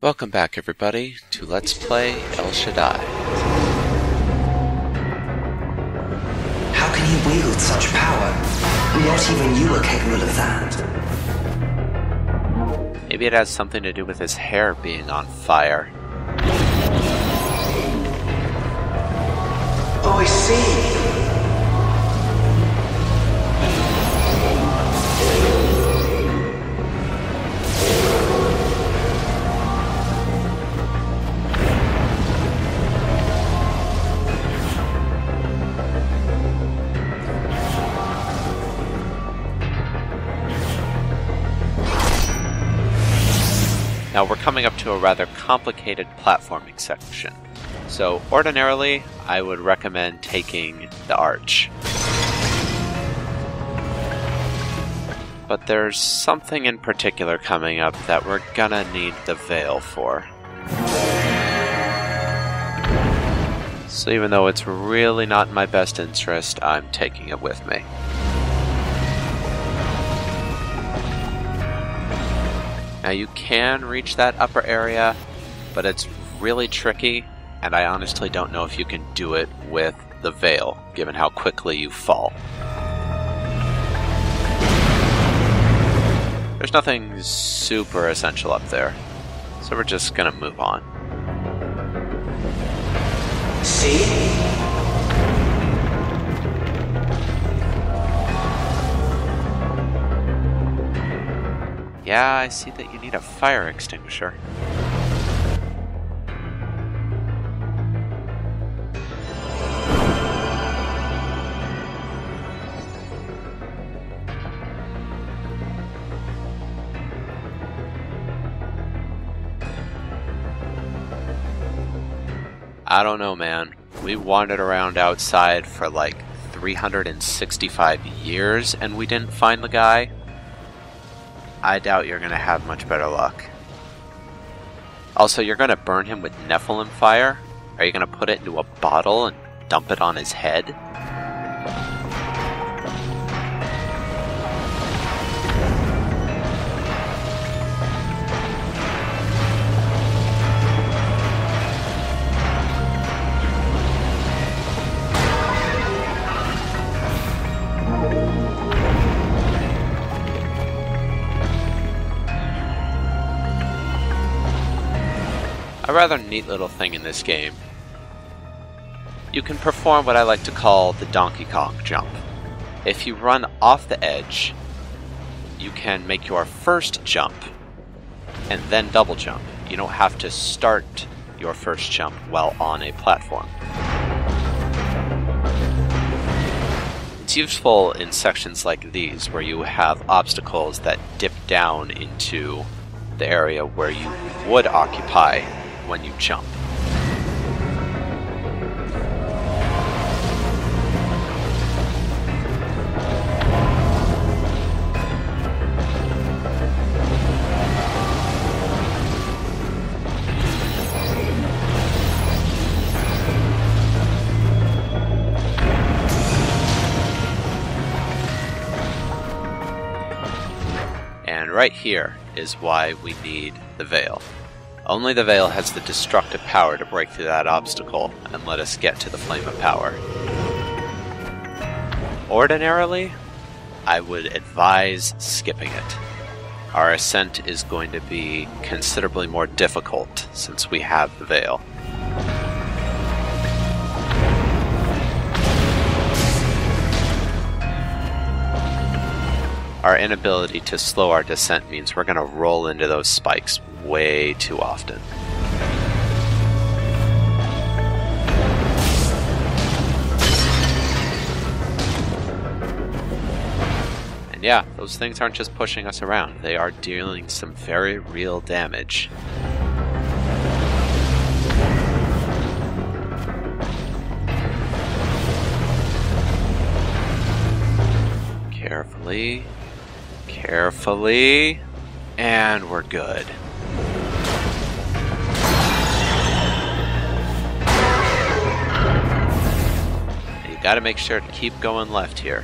Welcome back everybody to Let's Play El Shaddai. How can he wield such power? Not even you are capable of that. Maybe it has something to do with his hair being on fire. Oh, I see. Now we're coming up to a rather complicated platforming section. So ordinarily, I would recommend taking the arch. But there's something in particular coming up that we're gonna need the veil for. So even though it's really not in my best interest, I'm taking it with me. Now you can reach that upper area, but it's really tricky, and I honestly don't know if you can do it with the veil, given how quickly you fall. There's nothing super essential up there, so we're just gonna move on. See? Yeah, I see that you need a fire extinguisher. I don't know, man. We wandered around outside for like 365 years and we didn't find the guy. I doubt you're going to have much better luck. Also, you're going to burn him with Nephilim fire? Are you going to put it into a bottle and dump it on his head? A rather neat little thing in this game. You can perform what I like to call the Donkey Kong jump. If you run off the edge, you can make your first jump and then double jump. You don't have to start your first jump while on a platform. It's useful in sections like these where you have obstacles that dip down into the area where you would occupy when you jump. And right here is why we need the veil. Only the veil has the destructive power to break through that obstacle and let us get to the flame of power. Ordinarily, I would advise skipping it. Our ascent is going to be considerably more difficult since we have the veil. Our inability to slow our descent means we're going to roll into those spikes way too often. And yeah, those things aren't just pushing us around, they are dealing some very real damage. Carefully. Carefully, and we're good. And you gotta make sure to keep going left here.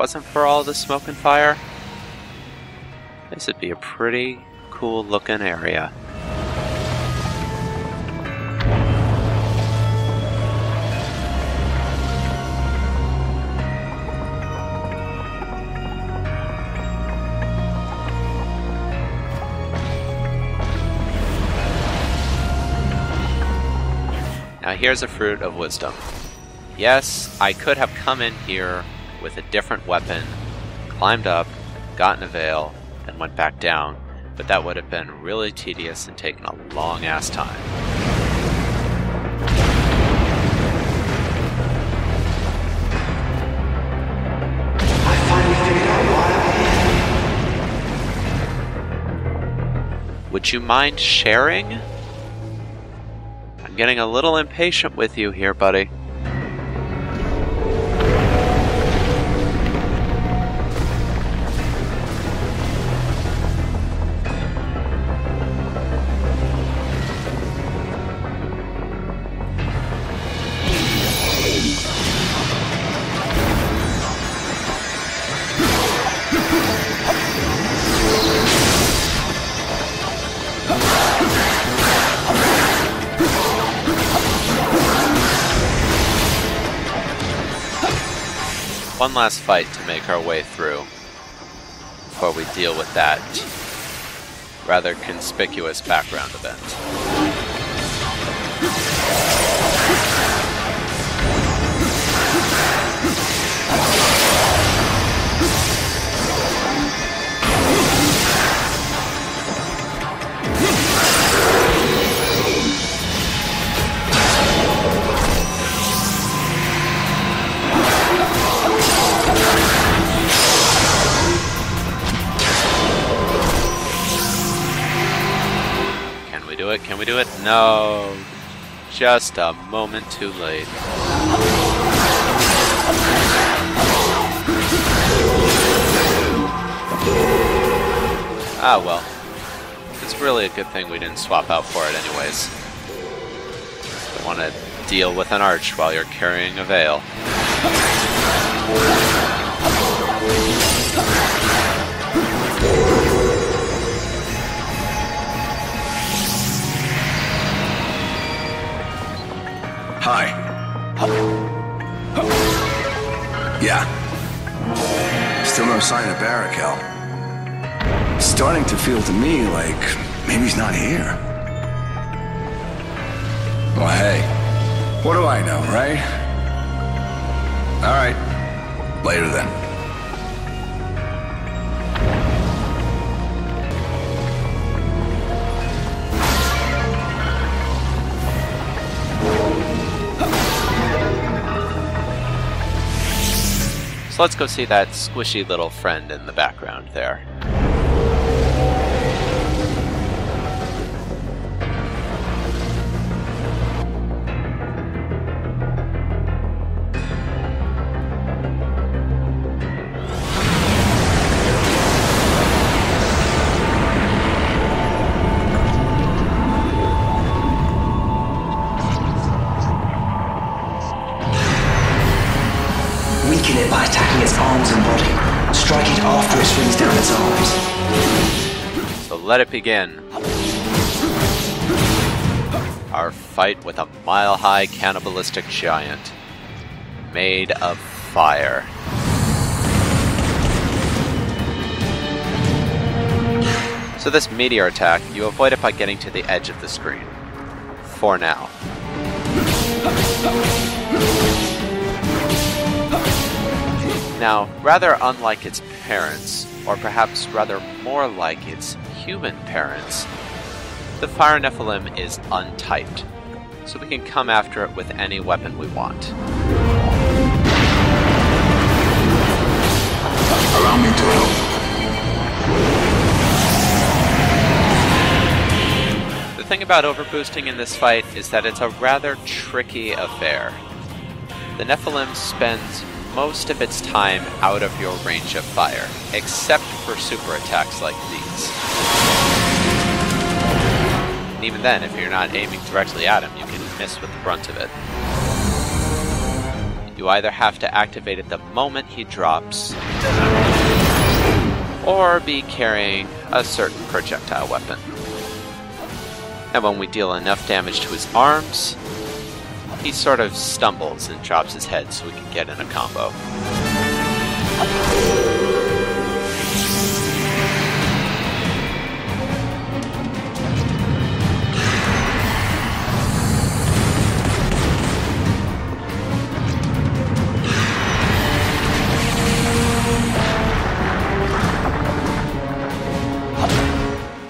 wasn't for all the smoke and fire, this would be a pretty cool looking area. Now here's a fruit of wisdom. Yes, I could have come in here with a different weapon, climbed up, gotten a veil, and went back down, but that would have been really tedious and taken a long ass time. I finally figured out why I'm here. Would you mind sharing? I'm getting a little impatient with you here, buddy. One last fight to make our way through before we deal with that rather conspicuous background event. Can we do it? No. Just a moment too late. Ah well. It's really a good thing we didn't swap out for it anyways. Don't want to deal with an arch while you're carrying a veil. Hi. Yeah. Still no sign of Barakel. Starting to feel to me like maybe he's not here. Well, hey, what do I know, right? All right, later then. So let's go see that squishy little friend in the background there. Weaken it by attacking its arms and body. Strike it after it swings down its arms. So let it begin. Our fight with a mile-high cannibalistic giant made of fire. So this meteor attack, you avoid it by getting to the edge of the screen. For now. Now, rather unlike its parents, or perhaps rather more like its human parents, the Fire Nephilim is untyped, so we can come after it with any weapon we want. Allow me to help. The thing about overboosting in this fight is that it's a rather tricky affair. The Nephilim spends most of its time out of your range of fire, except for super attacks like these. And even then, if you're not aiming directly at him, you can miss with the brunt of it. You either have to activate it the moment he drops, or be carrying a certain projectile weapon. And when we deal enough damage to his arms, he sort of stumbles and drops his head so we can get in a combo.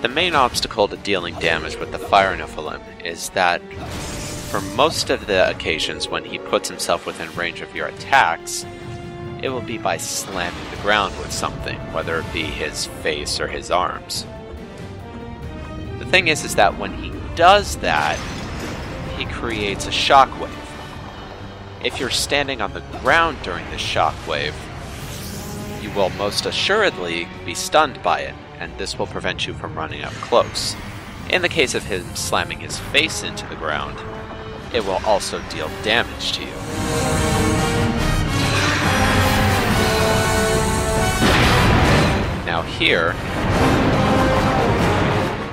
The main obstacle to dealing damage with the Fire Nephilim is that for most of the occasions when he puts himself within range of your attacks, it will be by slamming the ground with something, whether it be his face or his arms. The thing is that when he does that, he creates a shockwave. If you're standing on the ground during this shockwave, you will most assuredly be stunned by it, and this will prevent you from running up close. In the case of him slamming his face into the ground, it will also deal damage to you. Now here,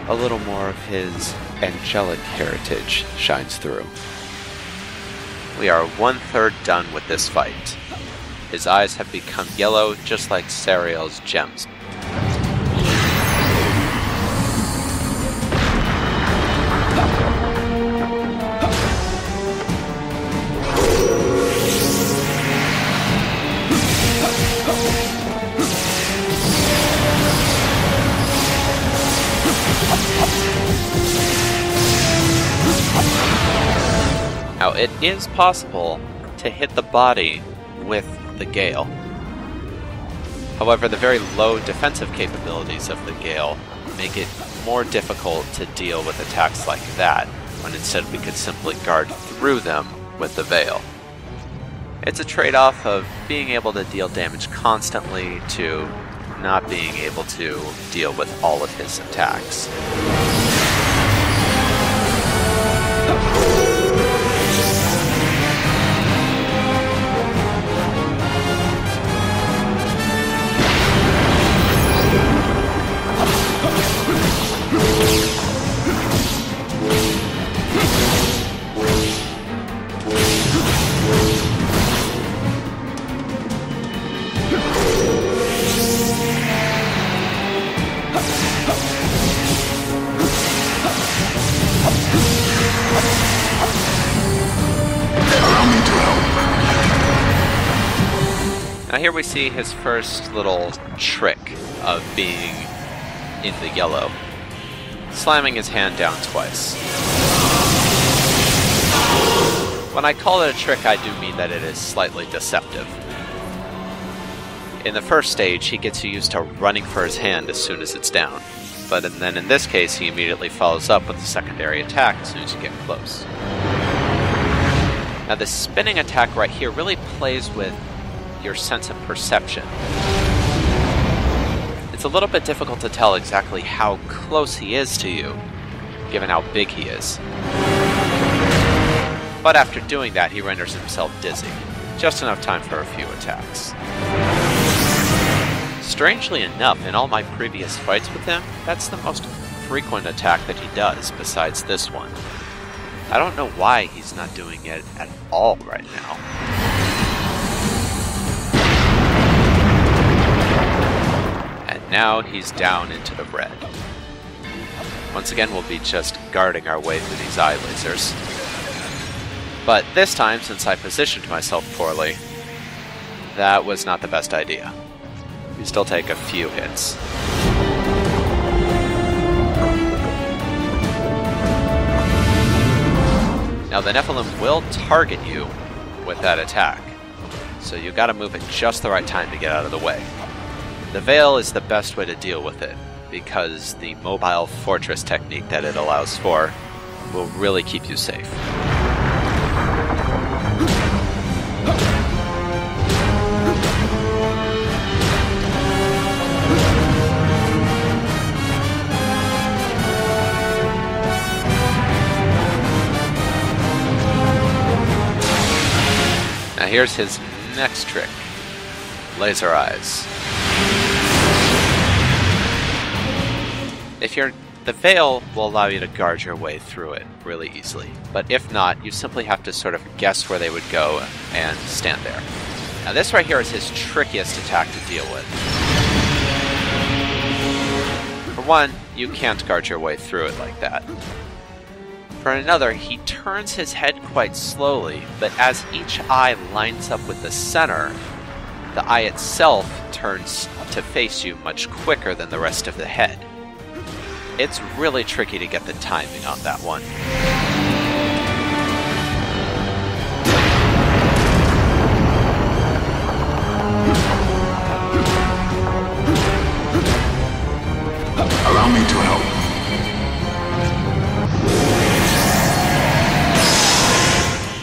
a little more of his angelic heritage shines through. We are 1/3 done with this fight. His eyes have become yellow, just like Sariel's gems. Now, it is possible to hit the body with the Gale. However, the very low defensive capabilities of the Gale make it more difficult to deal with attacks like that, when instead we could simply guard through them with the Veil. It's a trade-off of being able to deal damage constantly to not being able to deal with all of his attacks. Now here we see his first little trick of being in the yellow, slamming his hand down twice. When I call it a trick, I do mean that it is slightly deceptive. In the first stage, he gets used to running for his hand as soon as it's down, but then in this case, he immediately follows up with a secondary attack as soon as you get close. Now this spinning attack right here really plays with your sense of perception. It's a little bit difficult to tell exactly how close he is to you, given how big he is. But after doing that, he renders himself dizzy. Just enough time for a few attacks. Strangely enough, in all my previous fights with him, that's the most frequent attack that he does, besides this one. I don't know why he's not doing it at all right now. Now he's down into the red. Once again, we'll be just guarding our way through these eye lasers. But this time, since I positioned myself poorly, that was not the best idea. We still take a few hits. Now the Nephilim will target you with that attack, so you gotta move at just the right time to get out of the way. The Veil is the best way to deal with it, because the mobile fortress technique that it allows for will really keep you safe. Now here's his next trick. Laser eyes. The veil will allow you to guard your way through it really easily, but if not, you simply have to sort of guess where they would go and stand there. Now this right here is his trickiest attack to deal with. For one, you can't guard your way through it like that. For another, he turns his head quite slowly, but as each eye lines up with the center, the eye itself turns to face you much quicker than the rest of the head. It's really tricky to get the timing on that one. Allow me to help.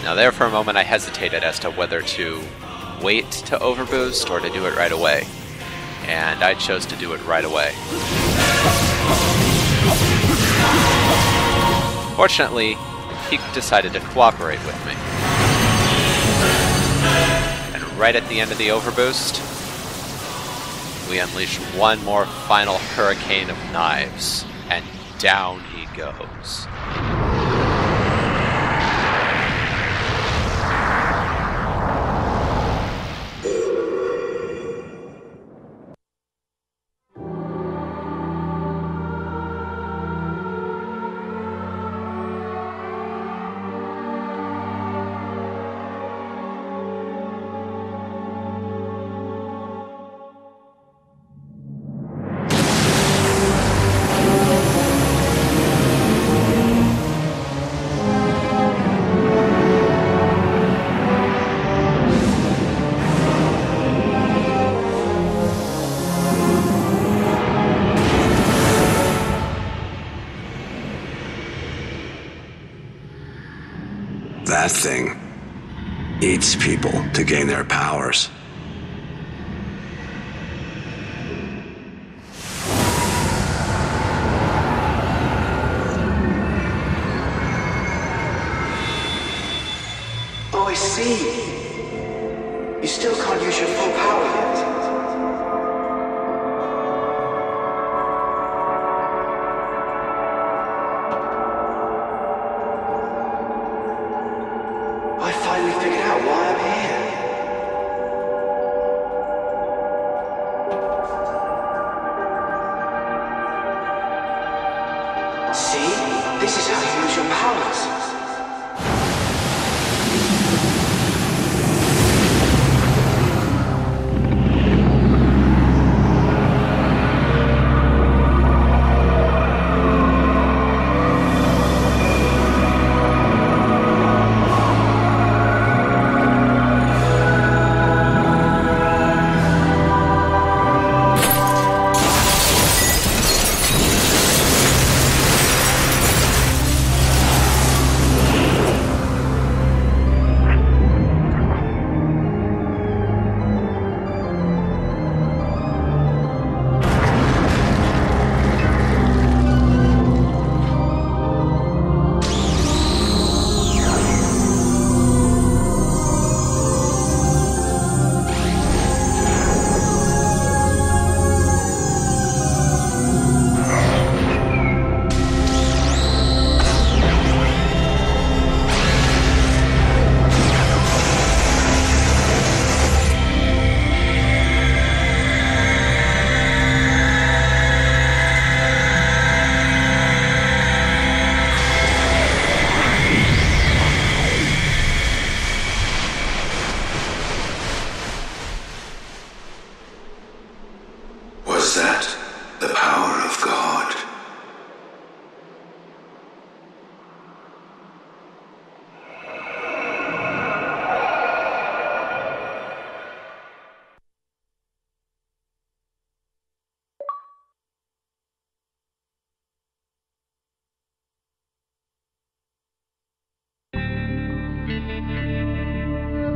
Now there for a moment I hesitated as to whether to wait to overboost or to do it right away. And I chose to do it right away. Fortunately, he decided to cooperate with me. And right at the end of the overboost, we unleash one more final hurricane of knives, and down he goes. That thing eats people to gain their powers. Oh, I see. You still can't use your full power yet. I finally figured out why I'm here. See? This is how you use your powers. Was that the power of God?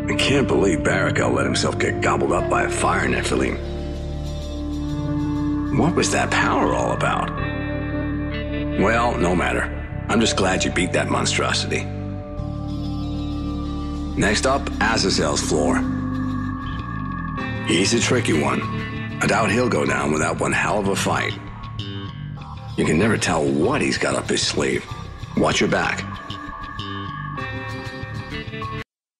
I can't believe Barakel let himself get gobbled up by a fire Nephilim. What was that power all about? Well, no matter. I'm just glad you beat that monstrosity. Next up, Azazel's floor. He's a tricky one. I doubt he'll go down without one hell of a fight. You can never tell what he's got up his sleeve. Watch your back.